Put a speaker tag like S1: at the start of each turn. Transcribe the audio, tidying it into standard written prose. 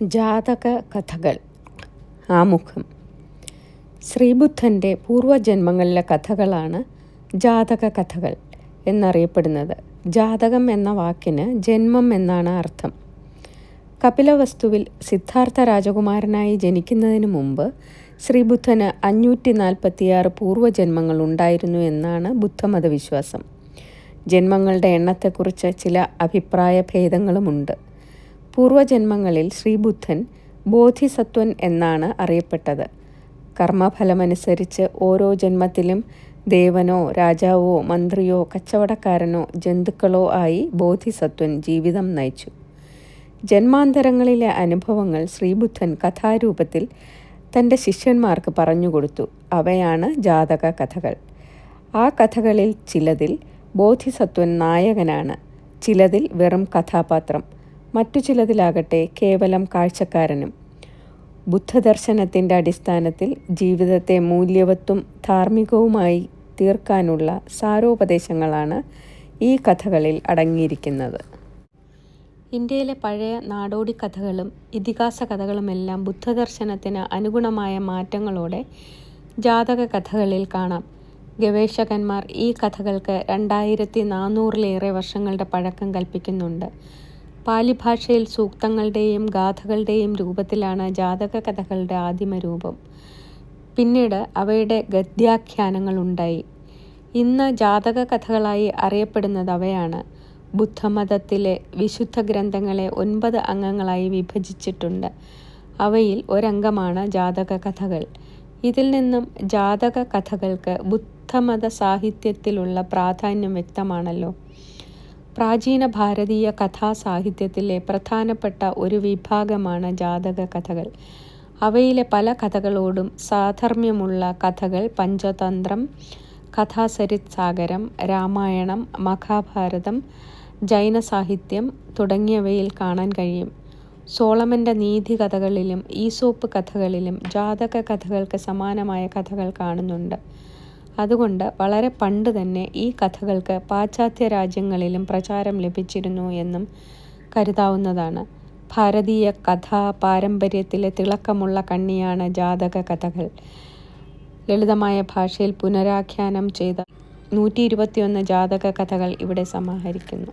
S1: ജാതക കഥകൾ. ആമുഖം. ശ്രീബുദ്ധൻ്റെ പൂർവജന്മങ്ങളിലെ കഥകളാണ് ജാതക കഥകൾ എന്നറിയപ്പെടുന്നത്. ജാതകം എന്ന വാക്കിന് ജന്മം എന്നാണ് അർത്ഥം. കപിലവസ്തുവിൽ സിദ്ധാർത്ഥ രാജകുമാരനായി ജനിക്കുന്നതിന് മുമ്പ് ശ്രീബുദ്ധന് 546 പൂർവജന്മങ്ങൾ ഉണ്ടായിരുന്നു എന്നാണ് ബുദ്ധമതവിശ്വാസം. ജന്മങ്ങളുടെ എണ്ണത്തെക്കുറിച്ച് ചില അഭിപ്രായ ഭേദങ്ങളുമുണ്ട്. പൂർവജന്മങ്ങളിൽ ശ്രീബുദ്ധൻ ബോധിസത്വൻ എന്നാണ് അറിയപ്പെട്ടത്. കർമ്മഫലമനുസരിച്ച് ഓരോ ജന്മത്തിലും ദേവനോ രാജാവോ മന്ത്രിയോ കച്ചവടക്കാരനോ ജന്തുക്കളോ ആയി ബോധിസത്വൻ ജീവിതം നയിച്ചു. ജന്മാന്തരങ്ങളിലെ അനുഭവങ്ങൾ ശ്രീബുദ്ധൻ കഥാരൂപത്തിൽ തൻ്റെ ശിഷ്യന്മാർക്ക് പറഞ്ഞുകൊടുത്തു. അവയാണ് ജാതക കഥകൾ. ആ കഥകളിൽ ചിലതിൽ ബോധിസത്വൻ നായകനാണ്, ചിലതിൽ വെറും കഥാപാത്രം, മറ്റു ചിലതിലാകട്ടെ കേവലം കാഴ്ചക്കാരനും. ബുദ്ധദർശനത്തിൻ്റെ അടിസ്ഥാനത്തിൽ ജീവിതത്തെ മൂല്യവത്തും ധാർമ്മികവുമായി തീർക്കാനുള്ള സാരോപദേശങ്ങളാണ് ഈ കഥകളിൽ അടങ്ങിയിരിക്കുന്നത്. ഇന്ത്യയിലെ പഴയ നാടോടി കഥകളും ഇതിഹാസ കഥകളുമെല്ലാം ബുദ്ധദർശനത്തിന് അനുഗുണമായ മാറ്റങ്ങളോടെ ജാതക കഥകളിൽ കാണാം. ഗവേഷകന്മാർ ഈ കഥകൾക്ക് 2400-ലേറെ വർഷങ്ങളുടെ പഴക്കം കൽപ്പിക്കുന്നുണ്ട്. പാലി ഭാഷയിൽ സൂക്തങ്ങളുടെയും ഗാഥകളുടെയും രൂപത്തിലാണ് ജാതക കഥകളുടെ ആദിമ രൂപം. പിന്നീട് അവയുടെ ഗദ്യാഖ്യാനങ്ങളുണ്ടായി. ഇന്ന് ജാതക കഥകളായി അറിയപ്പെടുന്നത് അവയാണ്. ബുദ്ധമതത്തിലെ വിശുദ്ധ ഗ്രന്ഥങ്ങളെ 9 അംഗങ്ങളായി വിഭജിച്ചിട്ടുണ്ട്. അവയിൽ ഒരംഗമാണ് ജാതക കഥകൾ. ഇതിൽ നിന്നും ജാതക കഥകൾക്ക് ബുദ്ധമത സാഹിത്യത്തിലുള്ള പ്രാധാന്യം വ്യക്തമാണല്ലോ. പ്രാചീന ഭാരതീയ കഥാസാഹിത്യത്തിലെ പ്രധാനപ്പെട്ട ഒരു വിഭാഗമാണ് ജാതക കഥകൾ. അവയിലെ പല കഥകളോടും സാധർമ്മ്യമുള്ള കഥകൾ പഞ്ചതന്ത്രം, കഥാസരിത് സാഗരം, രാമായണം, മഹാഭാരതം, ജൈനസാഹിത്യം തുടങ്ങിയവയിൽ കാണാൻ കഴിയും. സോളമൻ്റെ നീതി കഥകളിലും ഈസോപ്പ് കഥകളിലും ജാതക കഥകൾക്ക് സമാനമായ കഥകൾ കാണുന്നുണ്ട്. അതുകൊണ്ട് വളരെ പണ്ട് തന്നെ ഈ കഥകൾക്ക് പാശ്ചാത്യ രാജ്യങ്ങളിലും പ്രചാരം ലഭിച്ചിരുന്നു എന്നും കരുതാവുന്നതാണ്. ഭാരതീയ കഥാ പാരമ്പര്യത്തിലെ തിളക്കമുള്ള കണ്ണിയാണ് ജാതക കഥകൾ. ലളിതമായ ഭാഷയിൽ പുനരാഖ്യാനം ചെയ്ത 121 ജാതക കഥകൾ ഇവിടെ സമാഹരിക്കുന്നു.